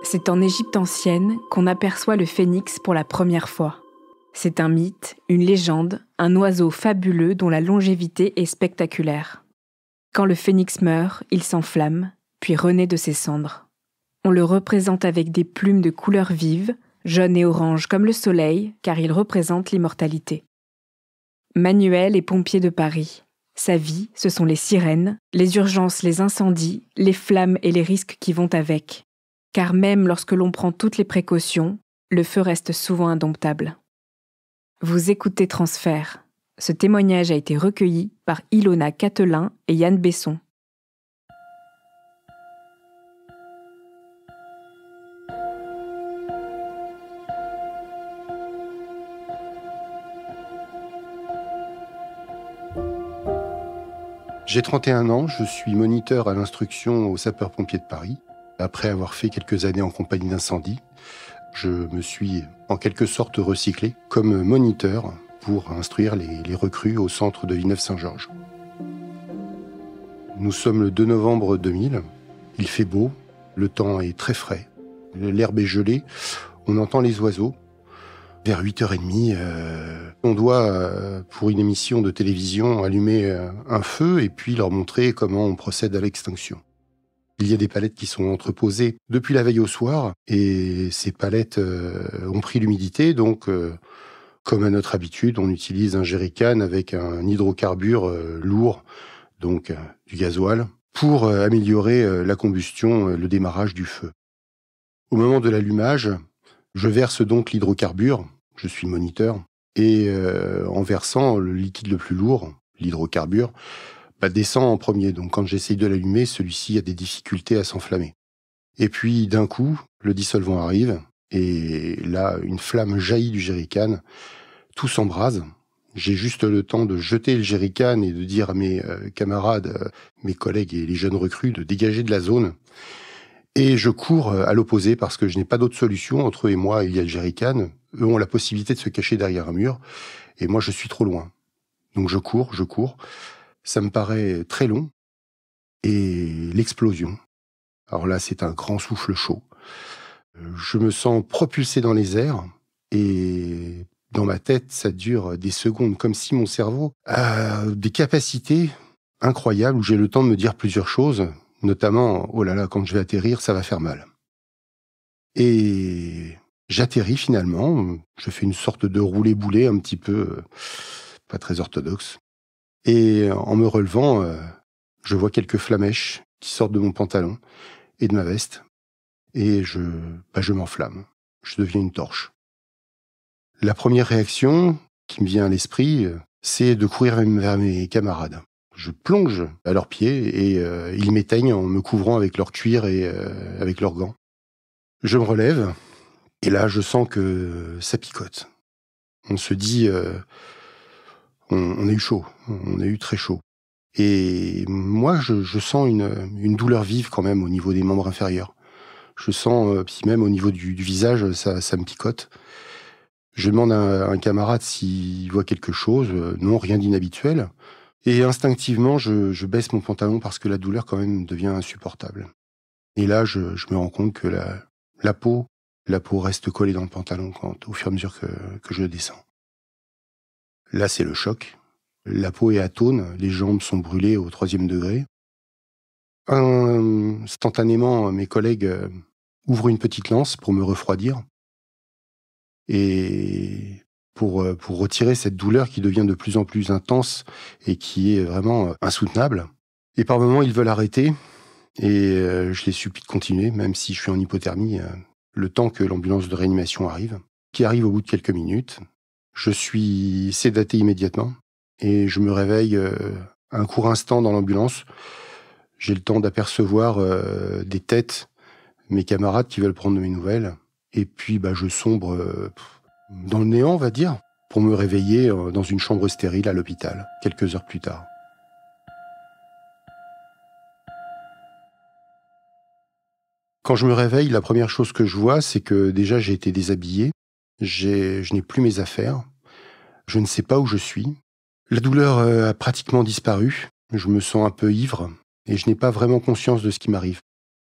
C'est en Égypte ancienne qu'on aperçoit le phénix pour la première fois. C'est un mythe, une légende, un oiseau fabuleux dont la longévité est spectaculaire. Quand le phénix meurt, il s'enflamme, puis renaît de ses cendres. On le représente avec des plumes de couleurs vives, jaune et orange comme le soleil, car il représente l'immortalité. Manuel est pompier de Paris. Sa vie, ce sont les sirènes, les urgences, les incendies, les flammes et les risques qui vont avec. Car même lorsque l'on prend toutes les précautions, le feu reste souvent indomptable. Vous écoutez Transfert. Ce témoignage a été recueilli par Ilona Catelin et Yann Besson. J'ai 31 ans, je suis moniteur à l'instruction aux sapeurs-pompiers de Paris. Après avoir fait quelques années en compagnie d'incendie, je me suis en quelque sorte recyclé comme moniteur pour instruire les recrues au centre de Villeneuve-Saint-Georges. Nous sommes le 2 novembre 2000, il fait beau, le temps est très frais, l'herbe est gelée, on entend les oiseaux. Vers 8h30, on doit, pour une émission de télévision, allumer un feu et puis leur montrer comment on procède à l'extinction. Il y a des palettes qui sont entreposées depuis la veille au soir et ces palettes ont pris l'humidité, donc comme à notre habitude, on utilise un jerrycan avec un hydrocarbure lourd, donc du gasoil, pour améliorer la combustion, le démarrage du feu. Au moment de l'allumage, je verse donc l'hydrocarbure, je suis moniteur, et en versant le liquide le plus lourd, l'hydrocarbure, descend en premier. Donc quand j'essaye de l'allumer, celui-ci a des difficultés à s'enflammer. Et puis d'un coup, le dissolvant arrive, et là, une flamme jaillit du jerrycan, tout s'embrase. J'ai juste le temps de jeter le jerrycan et de dire à mes camarades, mes collègues et les jeunes recrues de dégager de la zone. Et je cours à l'opposé parce que je n'ai pas d'autre solution. Entre eux et moi, il y a le jerrycan. Eux ont la possibilité de se cacher derrière un mur. Et moi, je suis trop loin. Donc je cours. Ça me paraît très long. Et l'explosion. Alors là, c'est un grand souffle chaud. Je me sens propulsé dans les airs. Et dans ma tête, ça dure des secondes. Comme si mon cerveau a des capacités incroyables où j'ai le temps de me dire plusieurs choses. Notamment, oh là là, quand je vais atterrir, ça va faire mal. Et j'atterris finalement, je fais une sorte de roulé-boulé un petit peu, pas très orthodoxe. Et en me relevant, je vois quelques flamèches qui sortent de mon pantalon et de ma veste. Et je m'enflamme, je deviens une torche. La première réaction qui me vient à l'esprit, c'est de courir vers mes camarades. Je plonge à leurs pieds et ils m'éteignent en me couvrant avec leur cuir et avec leurs gants. Je me relève et là, je sens que ça picote. On se dit, on a eu chaud, on a eu très chaud. Et moi, je sens une douleur vive quand même au niveau des membres inférieurs. Je sens, puis même au niveau du visage, ça me picote. Je demande à un camarade s'il voit quelque chose. Non, rien d'inhabituel. Et instinctivement, je baisse mon pantalon parce que la douleur quand même devient insupportable. Et là, je me rends compte que la peau reste collée dans le pantalon au fur et à mesure que je le descends. Là, c'est le choc. La peau est atone, les jambes sont brûlées au 3e degré. Instantanément, mes collègues ouvrent une petite lance pour me refroidir. Et pour retirer cette douleur qui devient de plus en plus intense et qui est vraiment insoutenable. Et par moments, ils veulent arrêter et je les supplie de continuer, même si je suis en hypothermie, le temps que l'ambulance de réanimation arrive, qui arrive au bout de quelques minutes. Je suis sédaté immédiatement et je me réveille un court instant dans l'ambulance. J'ai le temps d'apercevoir des têtes, mes camarades qui veulent prendre de mes nouvelles. Et puis je sombre dans le néant, on va dire, pour me réveiller dans une chambre stérile à l'hôpital, quelques heures plus tard. Quand je me réveille, la première chose que je vois, c'est que déjà j'ai été déshabillé, je n'ai plus mes affaires, je ne sais pas où je suis. La douleur a pratiquement disparu, je me sens un peu ivre et je n'ai pas vraiment conscience de ce qui m'arrive.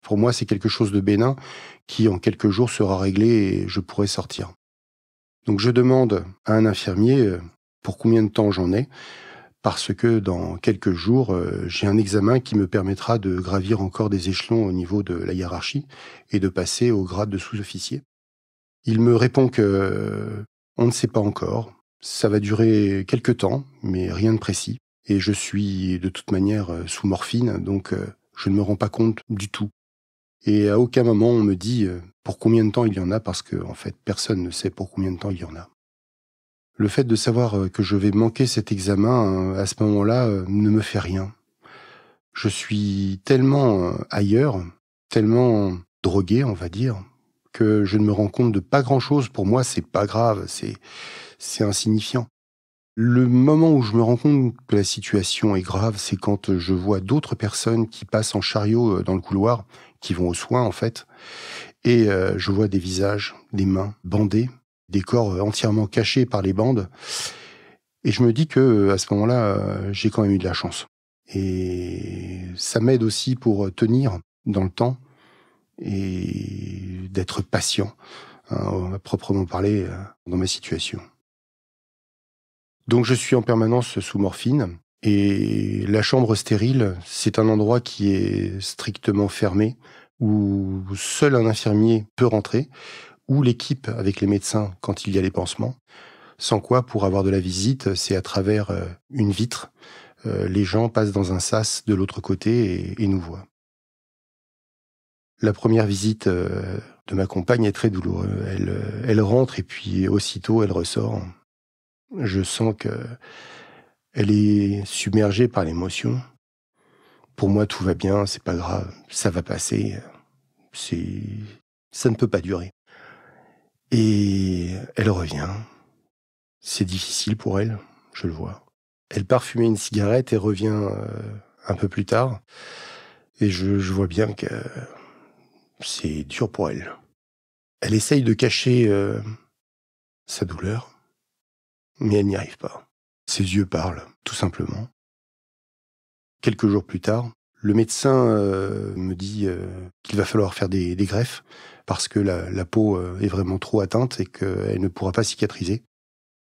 Pour moi, c'est quelque chose de bénin qui, en quelques jours, sera réglé et je pourrai sortir. Donc je demande à un infirmier pour combien de temps j'en ai, parce que dans quelques jours, j'ai un examen qui me permettra de gravir encore des échelons au niveau de la hiérarchie et de passer au grade de sous-officier. Il me répond que on ne sait pas encore. Ça va durer quelque temps, mais rien de précis. Et je suis de toute manière sous morphine, donc je ne me rends pas compte du tout. Et à aucun moment on me dit pour combien de temps il y en a, parce que en fait personne ne sait pour combien de temps il y en a. Le fait de savoir que je vais manquer cet examen à ce moment-là ne me fait rien. Je suis tellement ailleurs, tellement drogué, on va dire, que je ne me rends compte de pas grand-chose. Pour moi, c'est pas grave, c'est insignifiant. Le moment où je me rends compte que la situation est grave, c'est quand je vois d'autres personnes qui passent en chariot dans le couloir, qui vont aux soins en fait, et je vois des visages, des mains bandées, des corps entièrement cachés par les bandes, et je me dis que à ce moment-là, j'ai quand même eu de la chance. Et ça m'aide aussi pour tenir dans le temps et d'être patient, hein, à proprement parler, dans ma situation. Donc je suis en permanence sous morphine, et la chambre stérile, c'est un endroit qui est strictement fermé, où seul un infirmier peut rentrer, ou l'équipe avec les médecins quand il y a les pansements. Sans quoi, pour avoir de la visite, c'est à travers une vitre. Les gens passent dans un sas de l'autre côté et nous voient. La première visite de ma compagne est très douloureuse. Elle rentre et puis aussitôt elle ressort. Je sens qu'elle est submergée par l'émotion. Pour moi, tout va bien, c'est pas grave, ça va passer. Ça ne peut pas durer. Et elle revient. C'est difficile pour elle, je le vois. Elle part fumer une cigarette et revient un peu plus tard. Et je vois bien que c'est dur pour elle. Elle essaye de cacher sa douleur, mais elle n'y arrive pas. Ses yeux parlent, tout simplement. Quelques jours plus tard, le médecin me dit qu'il va falloir faire des greffes parce que la peau est vraiment trop atteinte et qu'elle ne pourra pas cicatriser.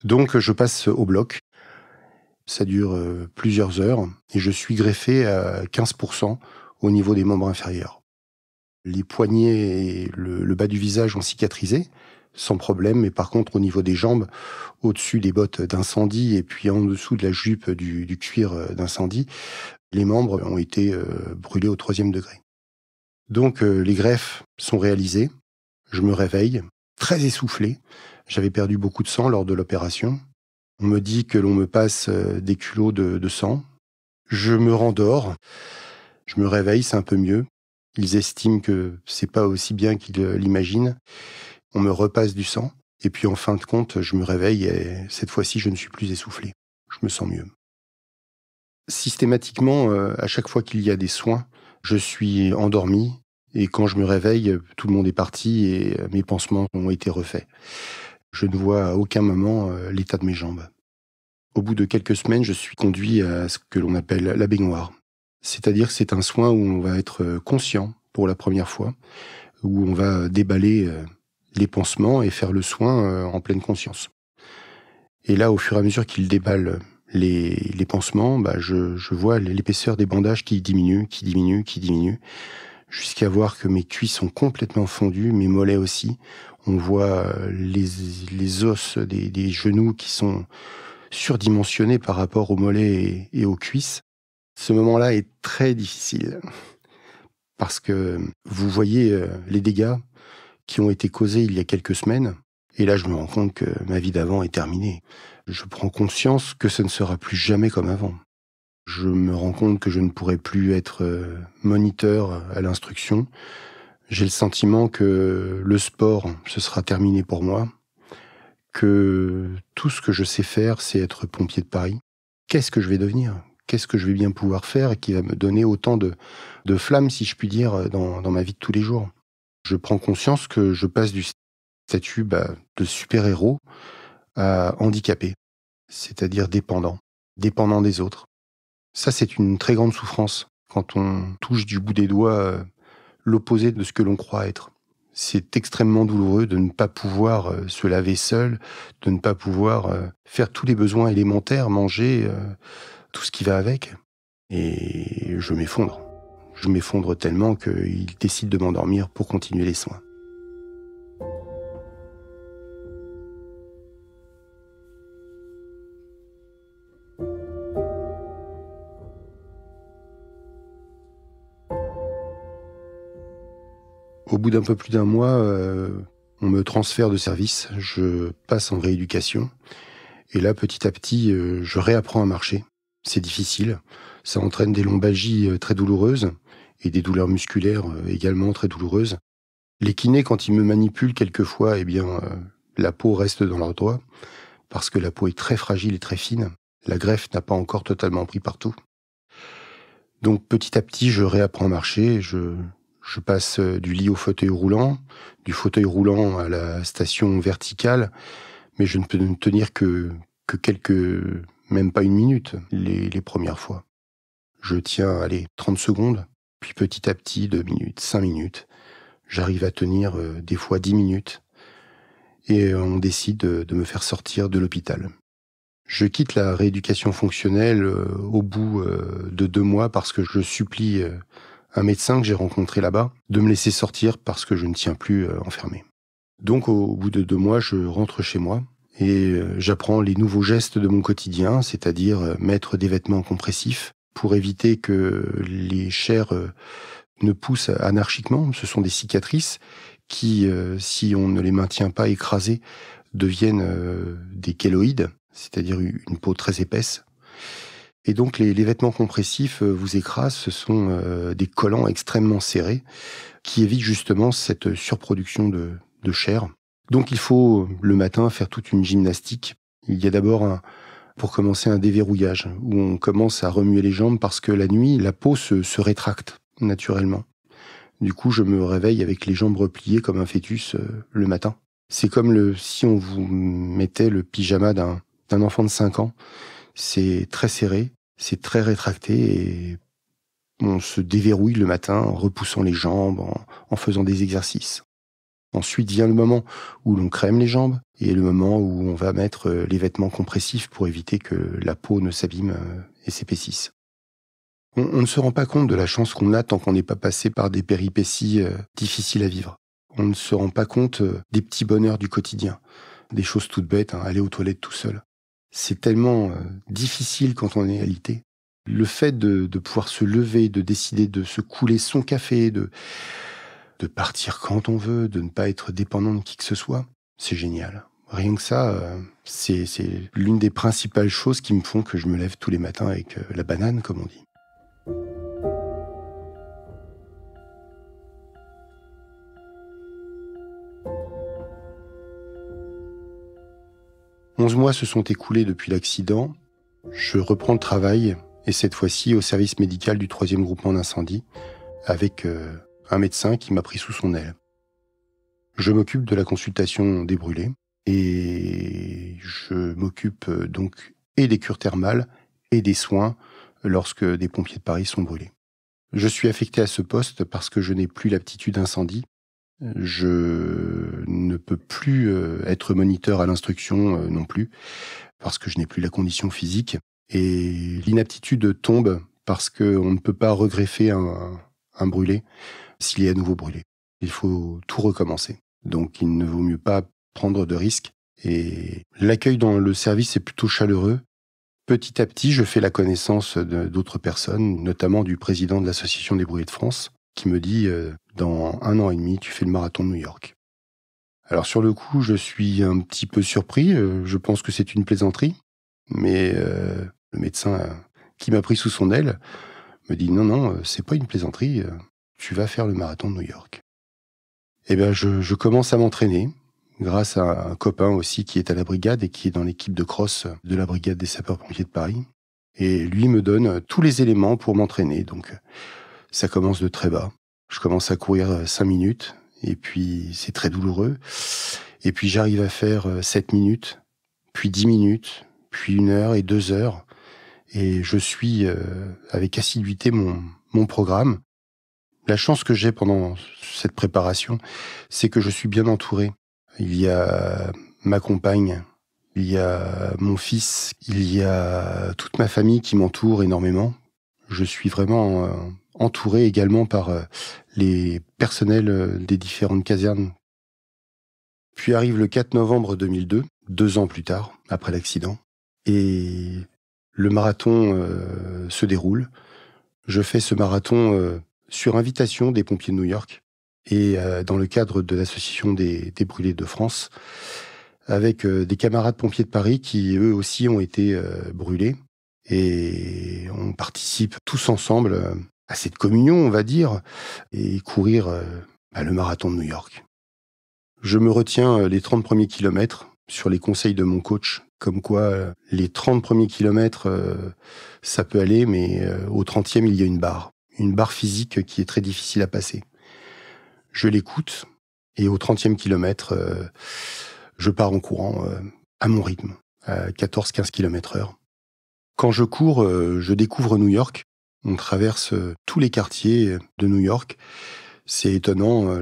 Donc je passe au bloc. Ça dure plusieurs heures et je suis greffé à 15% au niveau des membres inférieurs. Les poignets et le bas du visage ont cicatrisé, sans problème, mais par contre au niveau des jambes, au-dessus des bottes d'incendie et puis en dessous de la jupe du cuir d'incendie, les membres ont été brûlés au 3e degré. Donc les greffes sont réalisées, je me réveille, très essoufflé, j'avais perdu beaucoup de sang lors de l'opération. On me dit que l'on me passe des culots de sang. Je me rendors, je me réveille, c'est un peu mieux. Ils estiment que c'est pas aussi bien qu'ils l'imaginent. On me repasse du sang. Et puis en fin de compte, je me réveille et cette fois-ci, je ne suis plus essoufflé. Je me sens mieux. Systématiquement, à chaque fois qu'il y a des soins, je suis endormi. Et quand je me réveille, tout le monde est parti et mes pansements ont été refaits. Je ne vois à aucun moment l'état de mes jambes. Au bout de quelques semaines, je suis conduit à ce que l'on appelle la baignoire. C'est-à-dire que c'est un soin où on va être conscient pour la première fois, où on va déballer les pansements et faire le soin en pleine conscience. Et là, au fur et à mesure qu'il déballe les pansements, je vois l'épaisseur des bandages qui diminue, jusqu'à voir que mes cuisses sont complètement fondues, mes mollets aussi. On voit les os des genoux qui sont surdimensionnés par rapport aux mollets et aux cuisses. Ce moment-là est très difficile parce que vous voyez les dégâts qui ont été causés il y a quelques semaines et là je me rends compte que ma vie d'avant est terminée. Je prends conscience que ce ne sera plus jamais comme avant. Je me rends compte que je ne pourrai plus être moniteur à l'instruction. J'ai le sentiment que le sport, ce sera terminé pour moi, que tout ce que je sais faire, c'est être pompier de Paris. Qu'est-ce que je vais devenir ? Qu'est-ce que je vais bien pouvoir faire et qui va me donner autant de flammes, si je puis dire, dans ma vie de tous les jours ? Je prends conscience que je passe du statut de super-héros à handicapé, c'est-à-dire dépendant des autres. Ça, c'est une très grande souffrance quand on touche du bout des doigts l'opposé de ce que l'on croit être. C'est extrêmement douloureux de ne pas pouvoir se laver seul, de ne pas pouvoir faire tous les besoins élémentaires, manger, tout ce qui va avec. Et je m'effondre. Je m'effondre tellement qu'il décide de m'endormir pour continuer les soins. Au bout d'un peu plus d'un mois, on me transfère de service, je passe en rééducation. Et là, petit à petit, je réapprends à marcher. C'est difficile, ça entraîne des lombalgies très douloureuses et des douleurs musculaires également très douloureuses. Les kinés, quand ils me manipulent quelquefois, la peau reste dans leur doigt, parce que la peau est très fragile et très fine. La greffe n'a pas encore totalement pris partout. Donc petit à petit, je réapprends à marcher, je passe du lit au fauteuil roulant, du fauteuil roulant à la station verticale, mais je ne peux tenir que même pas une minute, les premières fois. Je tiens, 30 secondes, puis petit à petit, 2 minutes, 5 minutes. J'arrive à tenir des fois 10 minutes, et on décide de me faire sortir de l'hôpital. Je quitte la rééducation fonctionnelle au bout de 2 mois parce que je supplie un médecin que j'ai rencontré là-bas de me laisser sortir parce que je ne tiens plus enfermé. Donc au bout de 2 mois, je rentre chez moi et j'apprends les nouveaux gestes de mon quotidien, c'est-à-dire mettre des vêtements compressifs pour éviter que les chairs ne poussent anarchiquement. Ce sont des cicatrices qui, si on ne les maintient pas écrasées, deviennent des kéloïdes, c'est-à-dire une peau très épaisse. Et donc les vêtements compressifs vous écrasent, ce sont des collants extrêmement serrés qui évitent justement cette surproduction de chair. Donc il faut le matin faire toute une gymnastique. Il y a d'abord pour commencer un déverrouillage où on commence à remuer les jambes parce que la nuit, la peau se rétracte naturellement. Du coup, je me réveille avec les jambes repliées comme un fœtus le matin. C'est comme si on vous mettait le pyjama d'un enfant de 5 ans. C'est très serré, c'est très rétracté et on se déverrouille le matin en repoussant les jambes, en faisant des exercices. Ensuite vient le moment où l'on crème les jambes et le moment où on va mettre les vêtements compressifs pour éviter que la peau ne s'abîme et s'épaississe. On ne se rend pas compte de la chance qu'on a tant qu'on n'est pas passé par des péripéties difficiles à vivre. On ne se rend pas compte des petits bonheurs du quotidien, des choses toutes bêtes, aller aux toilettes tout seul. C'est tellement difficile quand on est alité. Le fait de pouvoir se lever, de décider de se couler son café, de partir quand on veut, de ne pas être dépendant de qui que ce soit, c'est génial. Rien que ça, c'est l'une des principales choses qui me font que je me lève tous les matins avec la banane, comme on dit. 11 mois se sont écoulés depuis l'accident. Je reprends le travail, et cette fois-ci au service médical du 3e groupement d'incendie, avec un médecin qui m'a pris sous son aile. Je m'occupe de la consultation des brûlés, et je m'occupe donc et des cures thermales et des soins lorsque des pompiers de Paris sont brûlés. Je suis affecté à ce poste parce que je n'ai plus l'aptitude incendie. Je ne peux plus être moniteur à l'instruction non plus, parce que je n'ai plus la condition physique. Et l'inaptitude tombe parce qu'on ne peut pas regreffer un brûlé s'il est à nouveau brûlé. Il faut tout recommencer. Donc il ne vaut mieux pas prendre de risques. Et l'accueil dans le service est plutôt chaleureux. Petit à petit, je fais la connaissance d'autres personnes, notamment du président de l'Association des brûlés de France, qui me dit dans 1 an et demi, tu fais le marathon de New York. Alors sur le coup, je suis un petit peu surpris. Je pense que c'est une plaisanterie, mais le médecin qui m'a pris sous son aile me dit non, c'est pas une plaisanterie. Tu vas faire le marathon de New York. Eh bien, je commence à m'entraîner grâce à un copain aussi qui est à la brigade et qui est dans l'équipe de cross de la brigade des sapeurs-pompiers de Paris. Et lui me donne tous les éléments pour m'entraîner. Donc ça commence de très bas. Je commence à courir 5 minutes, et puis c'est très douloureux. Et puis j'arrive à faire 7 minutes, puis 10 minutes, puis 1 heure et 2 heures. Et je suis avec assiduité mon programme. La chance que j'ai pendant cette préparation, c'est que je suis bien entouré. Il y a ma compagne, il y a mon fils, il y a toute ma famille qui m'entoure énormément. Je suis vraiment entouré également par les personnels des différentes casernes. Puis arrive le 4 novembre 2002, 2 ans plus tard, après l'accident, et le marathon se déroule. Je fais ce marathon sur invitation des pompiers de New York et dans le cadre de l'association des brûlés de France, avec des camarades pompiers de Paris qui, eux aussi, ont été brûlés. Et on participe tous ensemble à cette communion, on va dire, et courir le marathon de New York. Je me retiens les 30 premiers kilomètres sur les conseils de mon coach, comme quoi les 30 premiers kilomètres, ça peut aller, mais au 30e, il y a une barre physique qui est très difficile à passer. Je l'écoute, et au 30e kilomètre, je pars en courant à mon rythme, à 14-15 km/h. Quand je cours, je découvre New York. On traverse tous les quartiers de New York. C'est étonnant,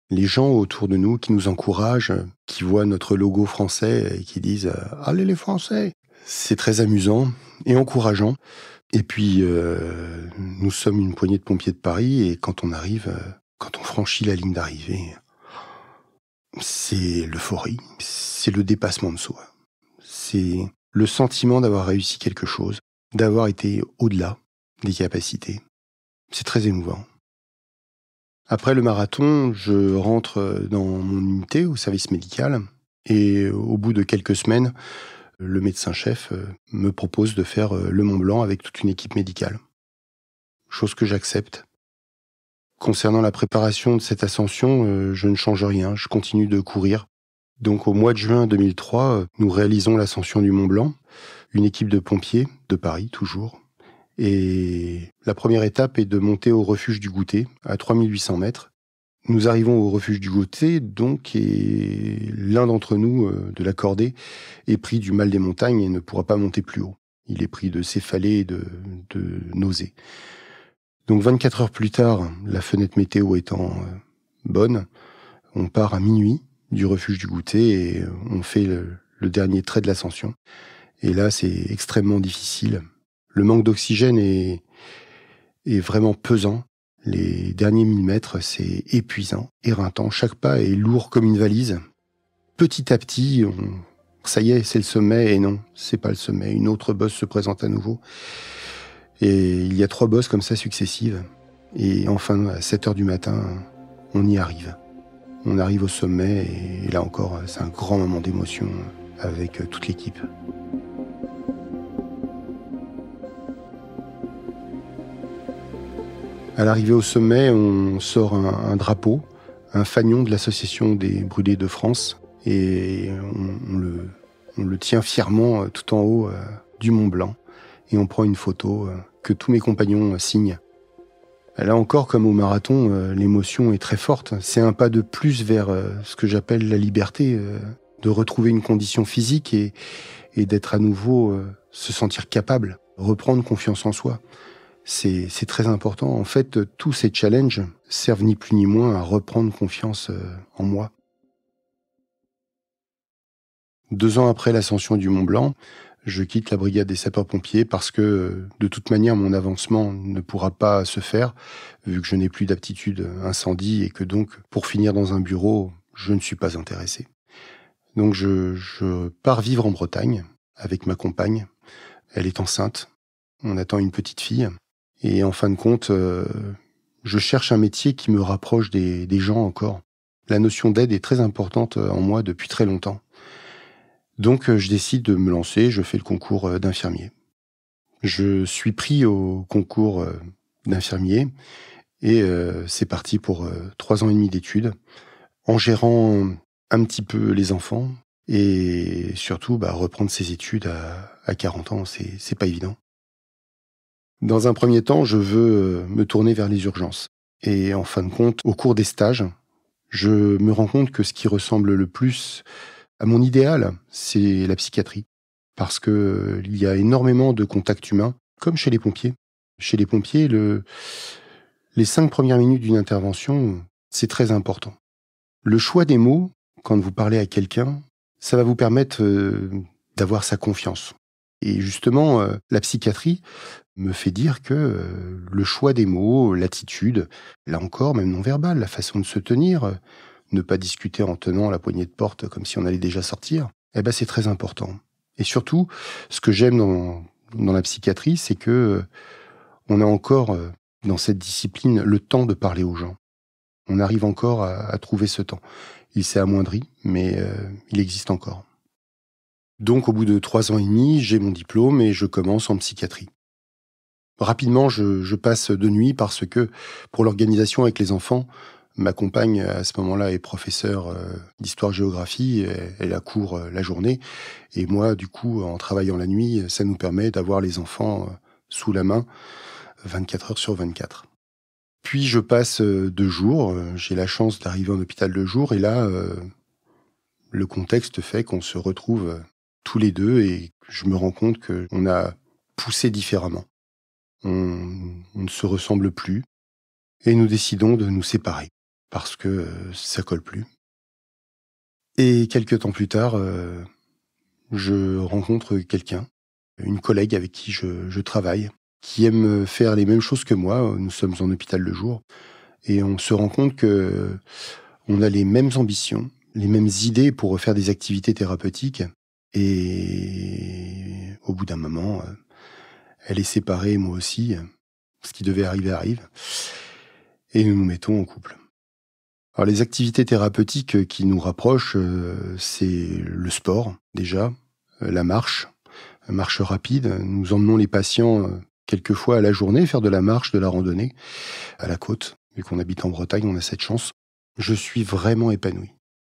les gens autour de nous qui nous encouragent, qui voient notre logo français et qui disent « Allez les Français !» C'est très amusant et encourageant. Et puis, nous sommes une poignée de pompiers de Paris et quand on arrive, quand on franchit la ligne d'arrivée, c'est l'euphorie, c'est le dépassement de soi. C'est le sentiment d'avoir réussi quelque chose, d'avoir été au-delà des capacités. C'est très émouvant. Après le marathon, je rentre dans mon unité au service médical et au bout de quelques semaines, le médecin-chef me propose de faire le Mont Blanc avec toute une équipe médicale. Chose que j'accepte. Concernant la préparation de cette ascension, je ne change rien, je continue de courir. Donc au mois de juin 2003, nous réalisons l'ascension du Mont Blanc, une équipe de pompiers, de Paris toujours. Et la première étape est de monter au refuge du Goûter, à 3800 mètres. Nous arrivons au refuge du Goûter, donc, et l'un d'entre nous, de la cordée, est pris du mal des montagnes et ne pourra pas monter plus haut. Il est pris de céphalée et de nausées. Donc 24 heures plus tard, la fenêtre météo étant bonne, on part à minuit du refuge du Goûter et on fait le dernier trait de l'ascension. Et là, c'est extrêmement difficile. Le manque d'oxygène est vraiment pesant. Les derniers 1000 mètres, c'est épuisant, éreintant. Chaque pas est lourd comme une valise. Petit à petit, ça y est, c'est le sommet. Et non, c'est pas le sommet. Une autre bosse se présente à nouveau. Et il y a 3 bosses comme ça successives. Et enfin, à 7 heures du matin, on y arrive. On arrive au sommet et là encore, c'est un grand moment d'émotion avec toute l'équipe. À l'arrivée au sommet, on sort un drapeau, un fanion de l'association des brûlés de France et on le tient fièrement tout en haut du Mont Blanc et on prend une photo que tous mes compagnons signent. Là encore, comme au marathon, l'émotion est très forte. C'est un pas de plus vers ce que j'appelle la liberté, de retrouver une condition physique et d'être à nouveau, se sentir capable, reprendre confiance en soi. C'est très important. En fait, tous ces challenges servent ni plus ni moins à reprendre confiance en moi. 2 ans après l'ascension du Mont Blanc, je quitte la brigade des sapeurs-pompiers parce que, de toute manière, mon avancement ne pourra pas se faire, vu que je n'ai plus d'aptitude incendie et que donc, pour finir dans un bureau, je ne suis pas intéressé. Donc je pars vivre en Bretagne avec ma compagne. Elle est enceinte. On attend une petite fille. Et en fin de compte, je cherche un métier qui me rapproche des gens encore. La notion d'aide est très importante en moi depuis très longtemps. Donc je décide de me lancer, je fais le concours d'infirmier. Je suis pris au concours d'infirmier et c'est parti pour 3 ans et demi d'études, en gérant un petit peu les enfants et surtout reprendre ses études à 40 ans, c'est pas évident. Dans un premier temps, je veux me tourner vers les urgences. Et en fin de compte, au cours des stages, je me rends compte que ce qui ressemble le plus à mon idéal, c'est la psychiatrie. Parce que il y a énormément de contacts humains, comme chez les pompiers. Chez les pompiers, Les 5 premières minutes d'une intervention, c'est très important. Le choix des mots, quand vous parlez à quelqu'un, ça va vous permettre d'avoir sa confiance. Et justement, la psychiatrie me fait dire que le choix des mots, l'attitude, là encore, même non verbal, la façon de se tenir, ne pas discuter en tenant la poignée de porte comme si on allait déjà sortir, c'est très important. Et surtout, ce que j'aime dans la psychiatrie, c'est que on a encore, dans cette discipline, le temps de parler aux gens. On arrive encore à trouver ce temps. Il s'est amoindri, mais il existe encore. Donc, au bout de 3 ans et demi, j'ai mon diplôme et je commence en psychiatrie. Rapidement, je passe de nuit parce que, pour l'organisation avec les enfants, ma compagne, à ce moment-là, est professeure d'histoire-géographie. Elle a cours la journée. Et moi, du coup, en travaillant la nuit, ça nous permet d'avoir les enfants sous la main 24 heures sur 24. Puis je passe 2 jours, j'ai la chance d'arriver en hôpital de jour et là, le contexte fait qu'on se retrouve tous les deux et je me rends compte qu'on a poussé différemment. On ne se ressemble plus et nous décidons de nous séparer parce que ça colle plus. Et quelques temps plus tard, je rencontre quelqu'un, une collègue avec qui je travaille, qui aime faire les mêmes choses que moi. Nous sommes en hôpital de jour et on se rend compte que on a les mêmes ambitions, les mêmes idées pour faire des activités thérapeutiques. Et au bout d'un moment, elle est séparée, moi aussi. Ce qui devait arriver arrive. Et nous nous mettons en couple. Alors les activités thérapeutiques qui nous rapprochent, c'est le sport déjà, la marche rapide. Nous emmenons les patients quelquefois à la journée faire de la marche, de la randonnée à la côte. Vu qu'on habite en Bretagne, on a cette chance. Je suis vraiment épanoui.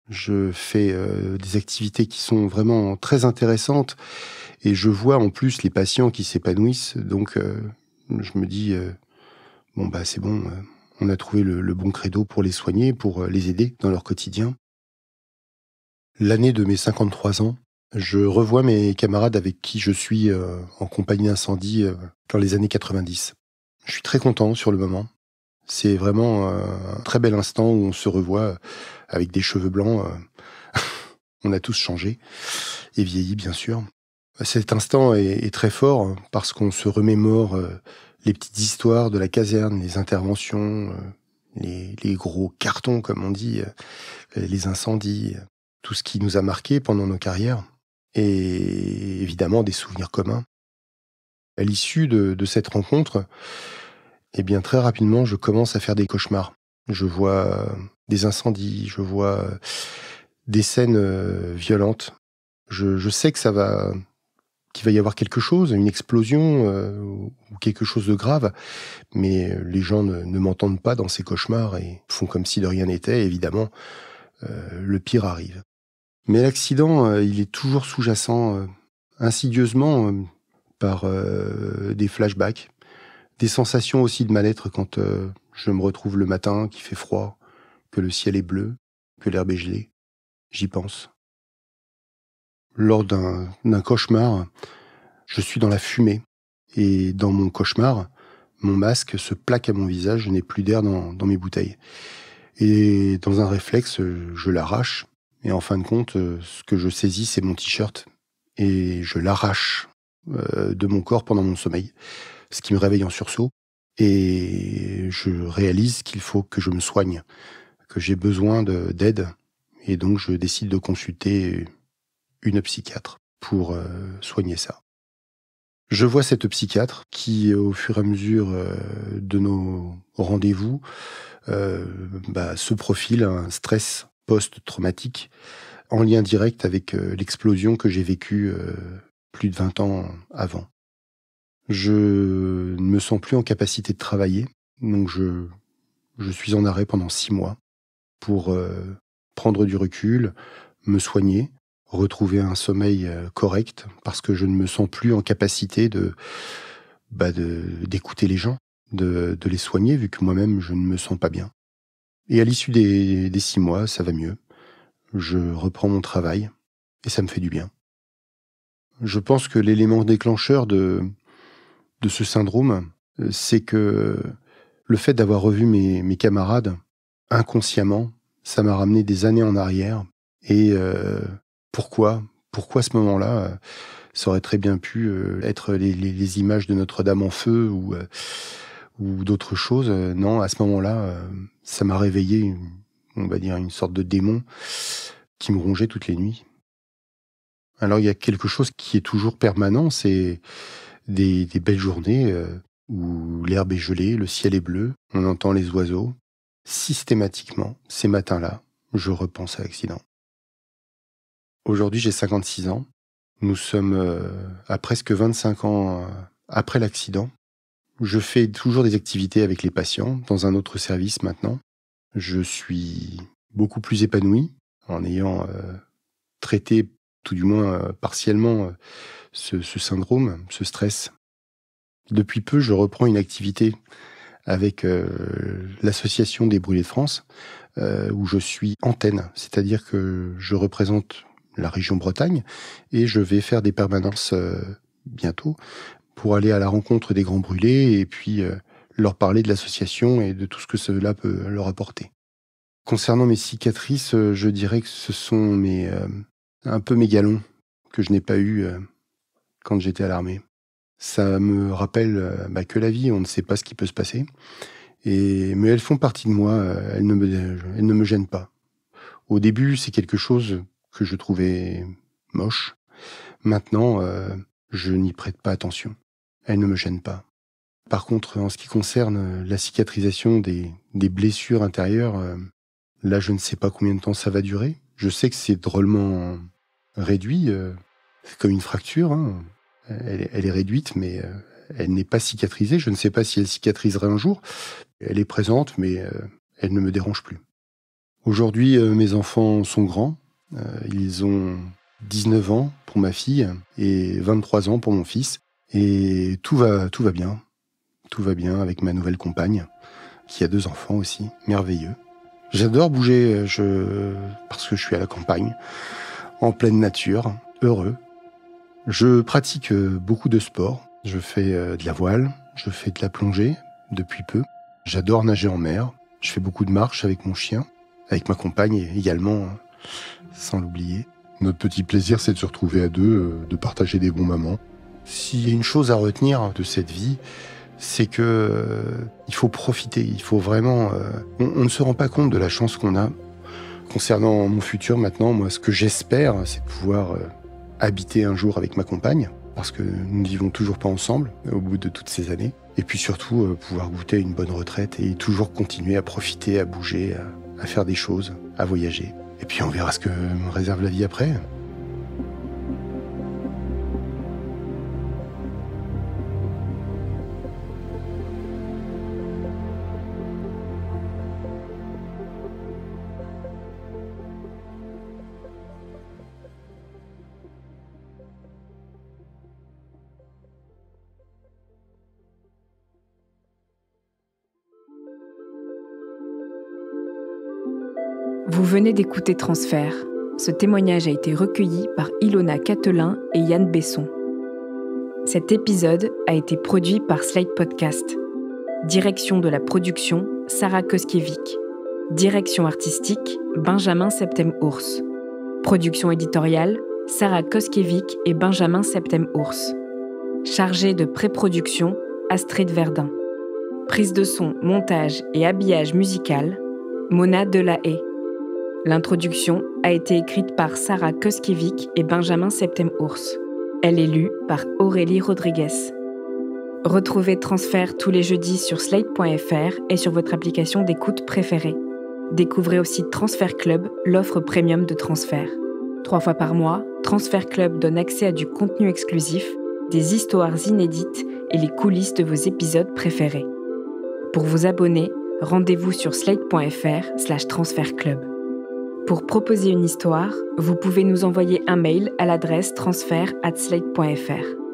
Je fais des activités qui sont vraiment très intéressantes et je vois en plus les patients qui s'épanouissent. Donc je me dis, c'est bon, on a trouvé le bon credo pour les soigner, pour les aider dans leur quotidien. L'année de mes 53 ans, je revois mes camarades avec qui je suis en compagnie d'incendie dans les années 90. Je suis très content sur le moment. C'est vraiment un très bel instant où on se revoit avec des cheveux blancs. On a tous changé et vieilli, bien sûr. Cet instant est très fort parce qu'on se remémore les petites histoires de la caserne, les interventions, les gros cartons, comme on dit, les incendies, tout ce qui nous a marqué pendant nos carrières et évidemment des souvenirs communs. À l'issue de cette rencontre, très rapidement, je commence à faire des cauchemars. Je vois des incendies, je vois des scènes violentes. Je sais qu'il va y avoir quelque chose, une explosion ou quelque chose de grave, mais les gens ne m'entendent pas dans ces cauchemars et font comme si de rien n'était. Évidemment, le pire arrive. Mais l'accident, il est toujours sous-jacent insidieusement par des flashbacks, des sensations aussi de mal-être quand je me retrouve le matin, qu'il fait froid, que le ciel est bleu, que l'herbe est gelée. J'y pense. Lors d'un cauchemar, je suis dans la fumée. Et dans mon cauchemar, mon masque se plaque à mon visage, je n'ai plus d'air dans mes bouteilles. Et dans un réflexe, je l'arrache. Et en fin de compte, ce que je saisis, c'est mon t-shirt. Et je l'arrache de mon corps pendant mon sommeil, ce qui me réveille en sursaut. Et je réalise qu'il faut que je me soigne, que j'ai besoin d'aide. Et donc, je décide de consulter une psychiatre pour soigner ça. Je vois cette psychiatre qui, au fur et à mesure de nos rendez-vous, se profile un stress post-traumatique en lien direct avec l'explosion que j'ai vécue plus de 20 ans avant. Je ne me sens plus en capacité de travailler, donc je suis en arrêt pendant 6 mois pour prendre du recul, me soigner, retrouver un sommeil correct, parce que je ne me sens plus en capacité d'écouter les gens, de les soigner, vu que moi-même, je ne me sens pas bien. Et à l'issue des 6 mois, ça va mieux. Je reprends mon travail, et ça me fait du bien. Je pense que l'élément déclencheur de ce syndrome, c'est que Le fait d'avoir revu mes camarades, inconsciemment, ça m'a ramené des années en arrière. Et pourquoi à ce moment-là, ça aurait très bien pu être les images de Notre-Dame en feu ou d'autres choses. Non, à ce moment-là, ça m'a réveillé, on va dire, une sorte de démon qui me rongeait toutes les nuits. Alors, il y a quelque chose qui est toujours permanent, c'est des belles journées où l'herbe est gelée, le ciel est bleu, on entend les oiseaux. Systématiquement, ces matins-là, je repense à l'accident. Aujourd'hui, j'ai 56 ans. Nous sommes à presque 25 ans après l'accident. Je fais toujours des activités avec les patients dans un autre service maintenant. Je suis beaucoup plus épanoui en ayant traité, tout du moins partiellement, ce syndrome, ce stress. Depuis peu, je reprends une activité avec l'association des Brûlés de France, où je suis antenne, c'est-à-dire que je représente la région Bretagne et je vais faire des permanences bientôt pour aller à la rencontre des grands brûlés et puis leur parler de l'association et de tout ce que cela peut leur apporter. Concernant mes cicatrices, je dirais que ce sont un peu mes galons que je n'ai pas eu quand j'étais à l'armée. Ça me rappelle que la vie, on ne sait pas ce qui peut se passer. Mais elles font partie de moi, elles ne me gênent pas. Au début, c'est quelque chose que je trouvais moche. Maintenant, je n'y prête pas attention. Elles ne me gênent pas. Par contre, en ce qui concerne la cicatrisation des blessures intérieures, là, je ne sais pas combien de temps ça va durer. Je sais que c'est drôlement réduit. C'est comme une fracture, hein. Elle est réduite, mais elle n'est pas cicatrisée. Je ne sais pas si elle cicatriserait un jour. Elle est présente, mais elle ne me dérange plus. Aujourd'hui, mes enfants sont grands. Ils ont 19 ans pour ma fille et 23 ans pour mon fils. Et tout va bien. Tout va bien avec ma nouvelle compagne, qui a 2 enfants aussi, merveilleux. J'adore bouger parce que je suis à la campagne, en pleine nature, heureux. Je pratique beaucoup de sport. Je fais de la voile, je fais de la plongée depuis peu. J'adore nager en mer. Je fais beaucoup de marches avec mon chien, avec ma compagne également, sans l'oublier. Notre petit plaisir, c'est de se retrouver à deux, de partager des bons moments. S'il y a une chose à retenir de cette vie, c'est que il faut profiter. Il faut vraiment. On ne se rend pas compte de la chance qu'on a. Concernant mon futur maintenant, moi, ce que j'espère, c'est de pouvoir habiter un jour avec ma compagne, parce que nous ne vivons toujours pas ensemble au bout de toutes ces années. Et puis surtout, pouvoir goûter à une bonne retraite et toujours continuer à profiter, à bouger, à faire des choses, à voyager. Et puis on verra ce que me réserve la vie après. Vous venez d'écouter Transfert. Ce témoignage a été recueilli par Ilona Catelin et Yann Besson. Cet épisode a été produit par Slate Podcast. Direction de la production, Sarah Koskiewicz. Direction artistique, Benjamin Septem-Ours. Production éditoriale, Sarah Koskiewicz et Benjamin Septem-Ours. Chargé de pré-production, Astrid Verdun. Prise de son, montage et habillage musical, Mona Delahaye. L'introduction a été écrite par Sarah Koskiewicz et Benjamin Septem-Ours. Elle est lue par Aurélie Rodriguez. Retrouvez Transfert tous les jeudis sur slate.fr et sur votre application d'écoute préférée. Découvrez aussi Transfert Club, l'offre premium de Transfert. 3 fois par mois, Transfert Club donne accès à du contenu exclusif, des histoires inédites et les coulisses de vos épisodes préférés. Pour vous abonner, rendez-vous sur slate.fr/transfertclub. Pour proposer une histoire, vous pouvez nous envoyer un mail à l'adresse transfert@slate.fr.